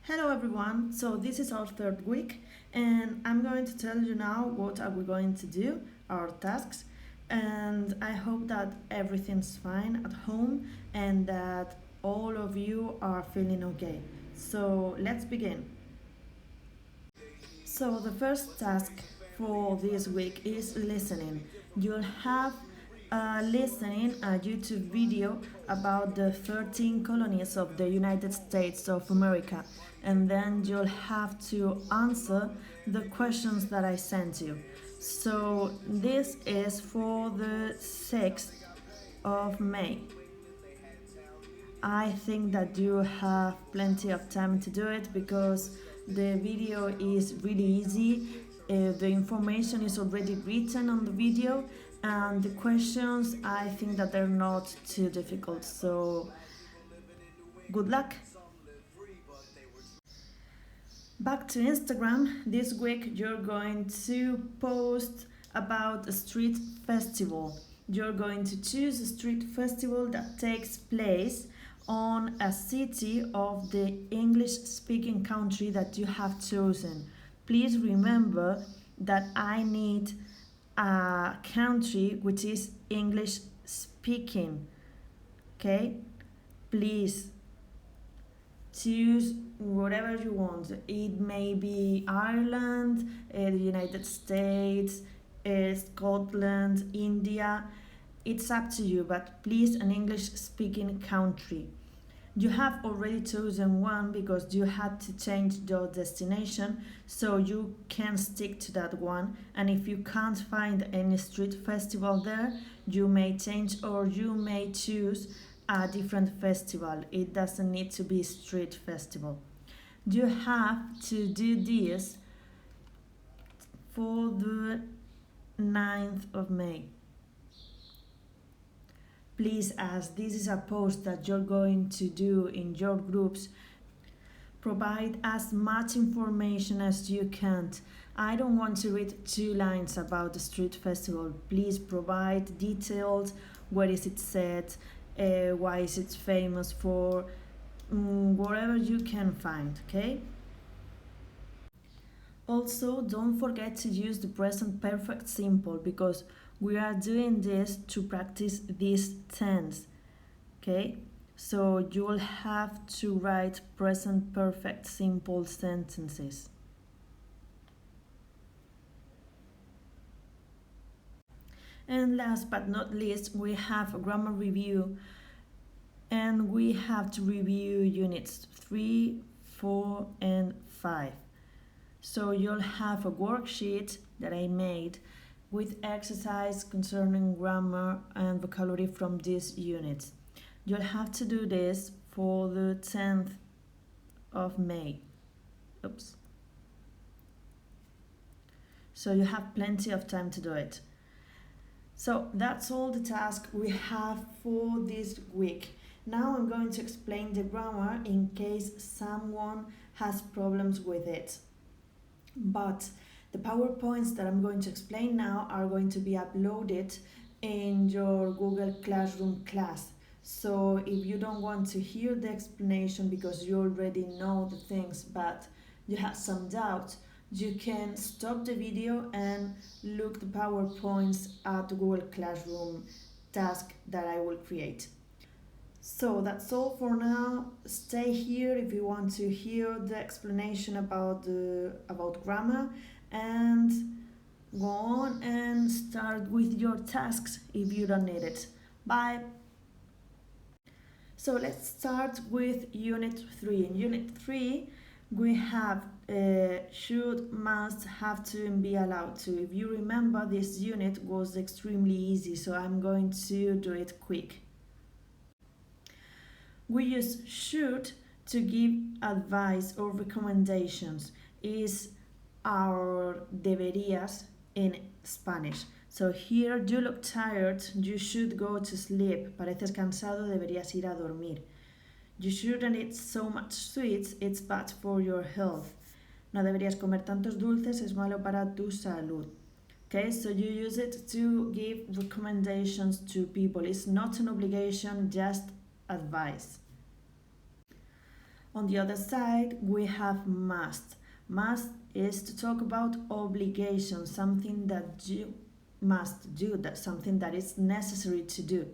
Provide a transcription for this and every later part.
Hello everyone, so this is our third week and I'm going to tell you now what are we going to do, our tasks, and I hope that everything's fine at home and that all of you are feeling okay. So let's begin. So the first task for this week is listening. You'll have listening a YouTube video about the 13 colonies of the United States of America, and then you'll have to answer the questions that I sent you. So this is for the 6th of May. I think that you have plenty of time to do it because the video is really easy. The information is already written on the video, and the questions I think that they're not too difficult. So, good luck! Back to Instagram. This week you're going to post about a street festival. You're going to choose a street festival that takes place on a city of the English speaking country that you have chosen. Please remember that I need a country which is English speaking. Okay? Please choose whatever you want. It may be Ireland, the United States, Scotland, India. It's up to you, but please an English speaking country. You have already chosen one because you had to change your destination, so you can stick to that one. And if you can't find any street festival there, you may change or you may choose a different festival. It doesn't need to be street festival. You have to do this for the 9th of May. Please, as this is a post that you're going to do in your groups, provide as much information as you can. I don't want to read 2 lines about the street festival. Please provide details. Where is it set? Why is it famous for? Whatever you can find, okay? Also, don't forget to use the present perfect simple because we are doing this to practice this tense, okay? So you'll have to write present perfect simple sentences. And last but not least, we have a grammar review, and we have to review units 3, 4, and 5. So you'll have a worksheet that I made with exercise concerning grammar and vocabulary from these units. You'll have to do this for the 10th of May. Oops. So you have plenty of time to do it. So that's all the task we have for this week. Now I'm going to explain the grammar in case someone has problems with it. But the PowerPoints that I'm going to explain now are going to be uploaded in your Google Classroom class. So if you don't want to hear the explanation because you already know the things but you have some doubt, you can stop the video and look the PowerPoints at the Google Classroom task that I will create. So that's all for now. Stay here if you want to hear the explanation about grammar, and go on and start with your tasks if you don't need it. Bye. So let's start with Unit 3. In Unit 3, we have should, must, have to, and be allowed to. If you remember, this unit was extremely easy, so I'm going to do it quick. We use should to give advice or recommendations. Is our deberías in Spanish. So here, you look tired, you should go to sleep. Pareces cansado, deberías ir a dormir. You shouldn't eat so much sweets, it's bad for your health. No deberías comer tantos dulces, es malo para tu salud. Okay, so you use it to give recommendations to people. It's not an obligation, just advice. On the other side, we have must. Must is to talk about obligation, something that you must do, that something that is necessary to do.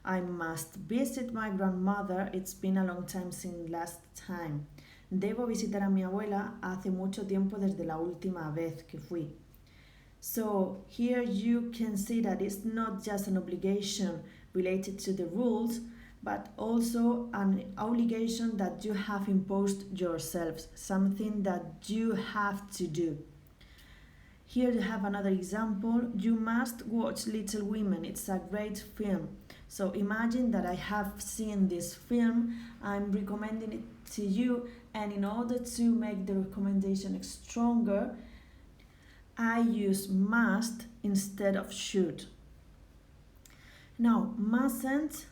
I must visit my grandmother. It's been a long time since last time. Debo visitar a mi abuela hace mucho tiempo desde la última vez que fui. So here you can see that it's not just an obligation related to the rules, but also an obligation that you have imposed yourselves, something that you have to do. Here you have another example. You must watch Little Women. It's a great film. So imagine that I have seen this film, I'm recommending it to you, and in order to make the recommendation stronger, I use must instead of should. Now, mustn't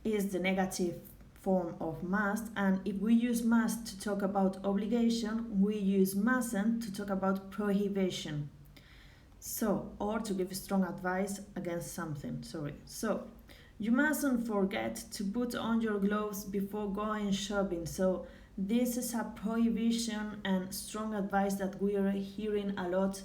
is the negative form of must, and if we use must to talk about obligation, we use mustn't to talk about prohibition. So, or to give strong advice against something, So, you mustn't forget to put on your gloves before going shopping. So, this is a prohibition and strong advice that we are hearing a lot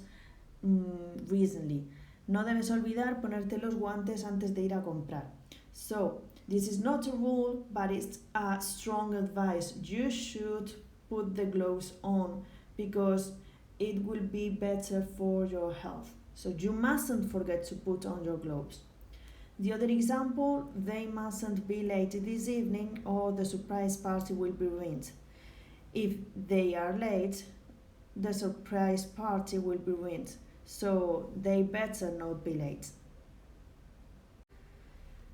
recently. No debes olvidar ponerte los guantes antes de ir a comprar. So, this is not a rule, but it's a strong advice. You should put the gloves on because it will be better for your health. So you mustn't forget to put on your gloves. The other example, they mustn't be late this evening or the surprise party will be ruined. If they are late, the surprise party will be ruined. So they better not be late.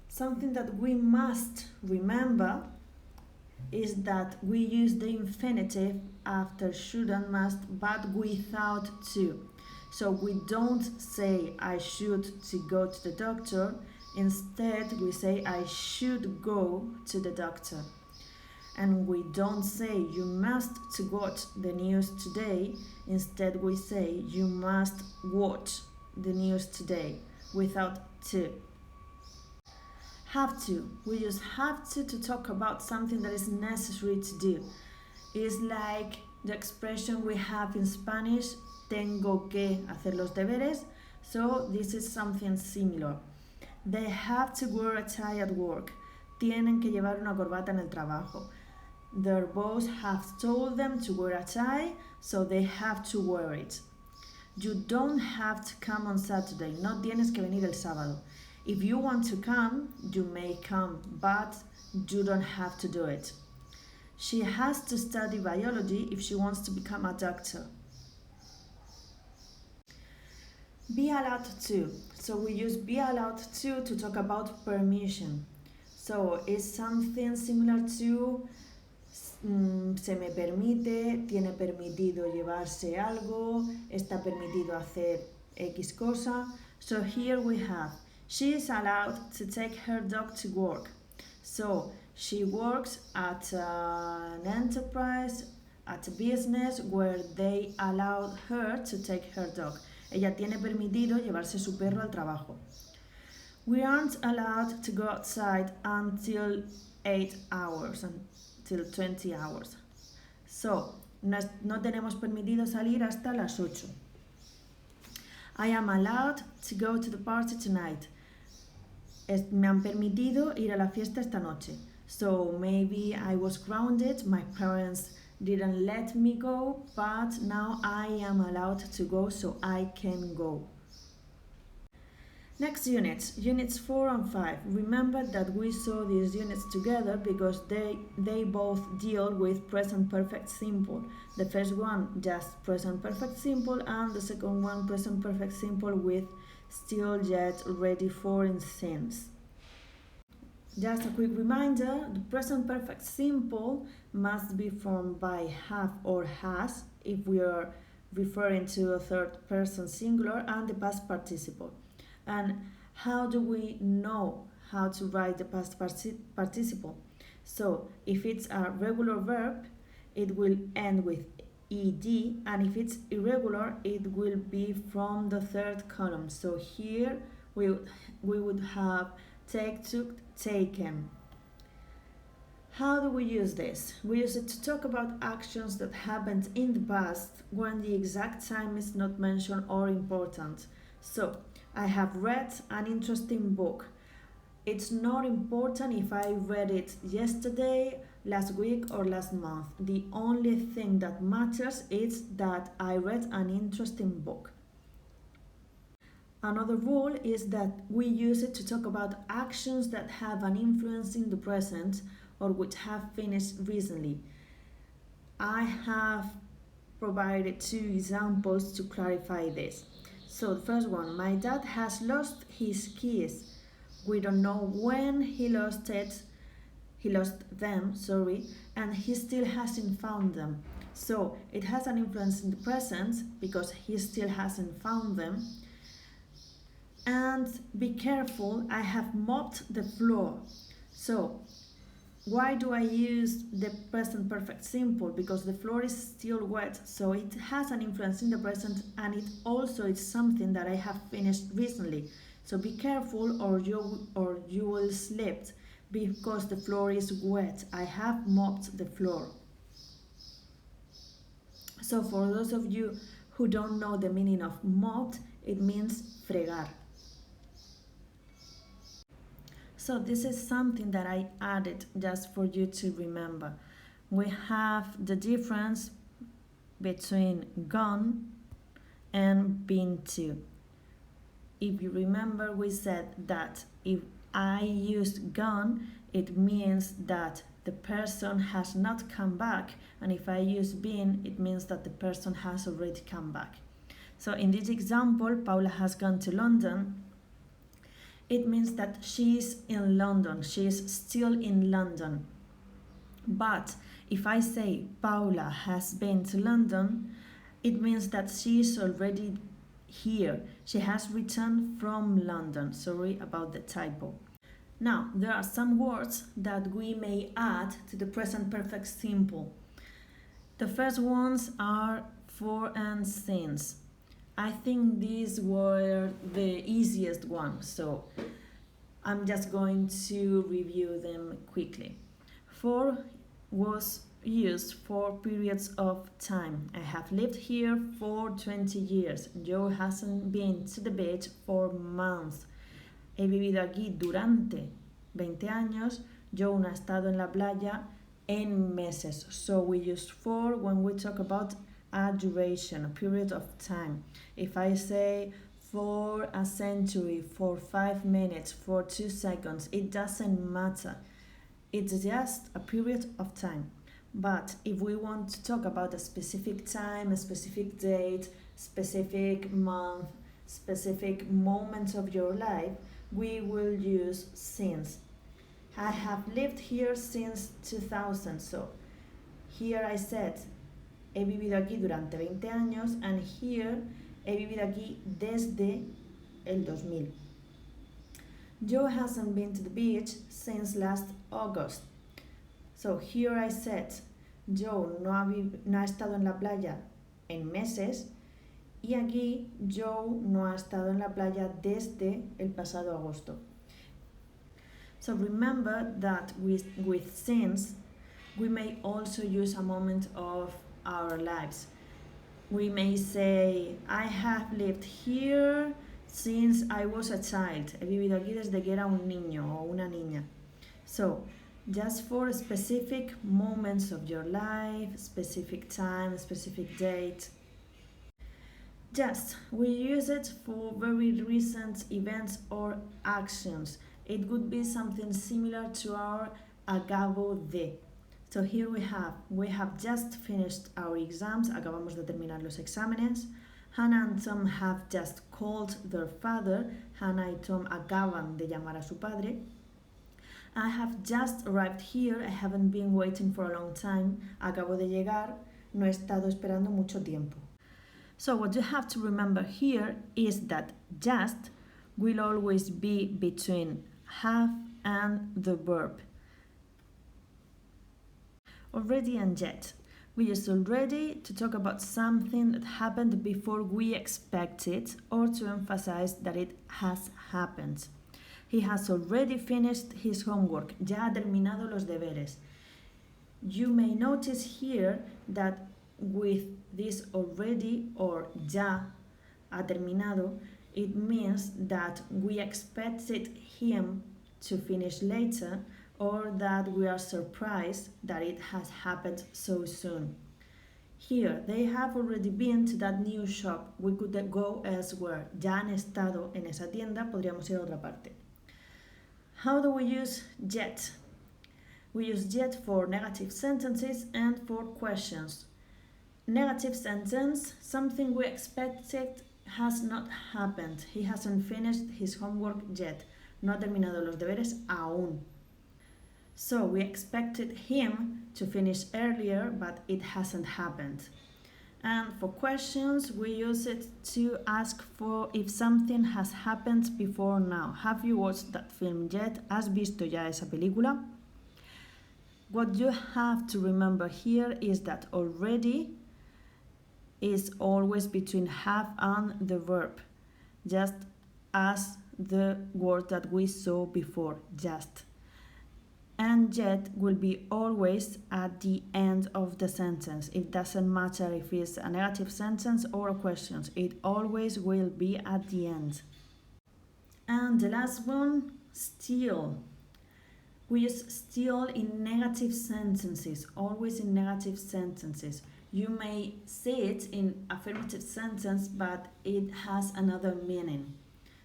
Something that we must remember is that we use the infinitive after should and must, but without to. So we don't say I should to go to the doctor. Instead, we say I should go to the doctor. And we don't say you must to watch the news today. Instead, we say you must watch the news today without to. Have to. We use have to talk about something that is necessary to do. It's like the expression we have in Spanish, tengo que hacer los deberes. So this is something similar. They have to wear a tie at work. Tienen que llevar una corbata en el trabajo. Their boss have told them to wear a tie, so they have to wear it. You don't have to come on Saturday. No tienes que venir el sábado. If you want to come, you may come, but you don't have to do it. She has to study biology if she wants to become a doctor. Be allowed to. So we use be allowed to talk about permission. So it's something similar to se me permite, tiene permitido llevarse algo, está permitido hacer X cosa. So here we have, she is allowed to take her dog to work. So she works at an enterprise, at a business where they allowed her to take her dog. Ella tiene permitido llevarse su perro al trabajo. We aren't allowed to go outside until 8 hours, until 20 hours. So, no tenemos permitido salir hasta las 8. I am allowed to go to the party tonight. Me han permitido ir a la fiesta esta noche. So, maybe I was grounded, my parents didn't let me go, but now I am allowed to go, so I can go. Next units, units 4 and 5. Remember that we saw these units together because they both deal with present perfect simple. The first one just present perfect simple, and the second one present perfect simple with still yet ready for in tense. Just a quick reminder, the present perfect simple must be formed by have or has if we are referring to a third person singular and the past participle. And how do we know how to write the past participle? So if it's a regular verb, it will end with ed, and if it's irregular, it will be from the third column. So here we would have take, took, taken. How do we use this? We use it to talk about actions that happened in the past when the exact time is not mentioned or important. So, I have read an interesting book. It's not important if I read it yesterday, last week, or last month. The only thing that matters is that I read an interesting book. Another rule is that we use it to talk about actions that have an influence in the present or which have finished recently. I have provided 2 examples to clarify this. So the first one, my dad has lost his keys. We don't know when he lost them, and he still hasn't found them. So it has an influence in the present because he still hasn't found them. And be careful, I have mopped the floor. So why do I use the present perfect simple? Because the floor is still wet, so it has an influence in the present, and it also is something that I have finished recently. So be careful or you will slip because the floor is wet. I have mopped the floor. So for those of you who don't know the meaning of mopped, it means fregar. So this is something that I added just for you to remember. We have the difference between gone and been to. If you remember, we said that if I used gone, it means that the person has not come back, and if I use been, it means that the person has already come back. So in this example, Paula has gone to London. It means that she's in London, she's still in London. But if I say Paula has been to London, it means that she is already here. She has returned from London. Sorry about the typo. Now, there are some words that we may add to the present perfect simple. The first ones are for and since. I think these were the easiest ones, so I'm just going to review them quickly. For was used for periods of time. I have lived here for 20 years. Joe hasn't been to the beach for months. He vivido aquí durante 20 años. Joe no ha estado en la playa en meses. So we use for when we talk about a duration, a period of time. If I say for a century, for 5 minutes, for 2 seconds, it doesn't matter. It's just a period of time. But if we want to talk about a specific time, a specific date, specific month, specific moment of your life, we will use since. I have lived here since 2000, so here I said he vivido aquí durante 20 años, and here he vivido aquí desde el 2000. Joe hasn't been to the beach since last August. So here I said Joe no ha estado en la playa en meses, y aquí Joe no ha estado en la playa desde el pasado agosto. So remember that with since we may also use a moment of our lives. We may say, I have lived here since I was a child. He vivido aquí desde que era un niño o una niña. So, just for specific moments of your life, specific time, specific date. Just, we use it for very recent events or actions. It would be something similar to our acabo de. So here we have just finished our exams, acabamos de terminar los exámenes. Hannah and Tom have just called their father. Hannah y Tom acaban de llamar a su padre. I have just arrived here. I haven't been waiting for a long time. Acabo de llegar. No he estado esperando mucho tiempo. So what you have to remember here is that just will always be between have and the verb. Already and yet. We use already to talk about something that happened before we expect it, or to emphasize that it has happened. He has already finished his homework. Ya ha terminado los deberes. You may notice here that with this already or ya ha terminado, it means that we expected him to finish later or that we are surprised that it has happened so soon. Here, they have already been to that new shop. We could go elsewhere. Ya han estado en esa tienda, podríamos ir a otra parte. How do we use yet? We use yet for negative sentences and for questions. Negative sentence, something we expected has not happened. He hasn't finished his homework yet. No ha terminado los deberes aún. So we expected him to finish earlier, but it hasn't happened. And for questions, we use it to ask for if something has happened before now. Have you watched that film yet? ¿Has visto ya esa película? What you have to remember here is that already is always between have and the verb, just as the word that we saw before, just. And yet will be always at the end of the sentence. It doesn't matter if it's a negative sentence or a question, it always will be at the end. And the last one, still. We use still in negative sentences, always in negative sentences. You may say it in affirmative sentence, but it has another meaning.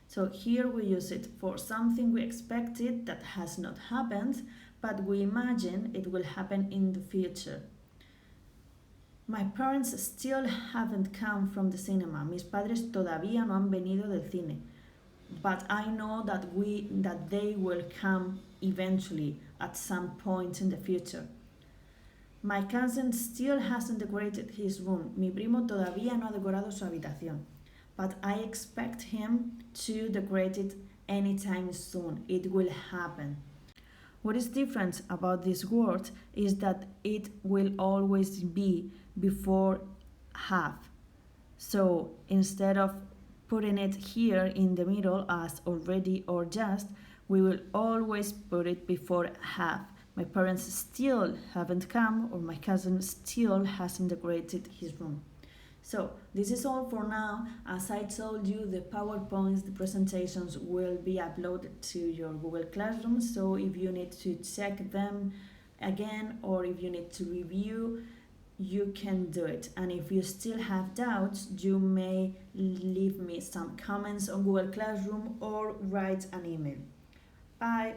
So here we use it for something we expected that has not happened, but we imagine it will happen in the future. My parents still haven't come from the cinema. Mis padres todavía no han venido del cine. But I know that they will come eventually at some point in the future. My cousin still hasn't decorated his room. Mi primo todavía no ha decorado su habitación. But I expect him to decorate it anytime soon. It will happen. What is different about this word is that it will always be before have. So instead of putting it here in the middle as already or just, we will always put it before have. My parents still haven't come, or my cousin still hasn't decorated his room. So this is all for now. As I told you, the PowerPoints, the presentations will be uploaded to your Google Classroom. So if you need to check them again or if you need to review, you can do it. And if you still have doubts, you may leave me some comments on Google Classroom or write an email. Bye!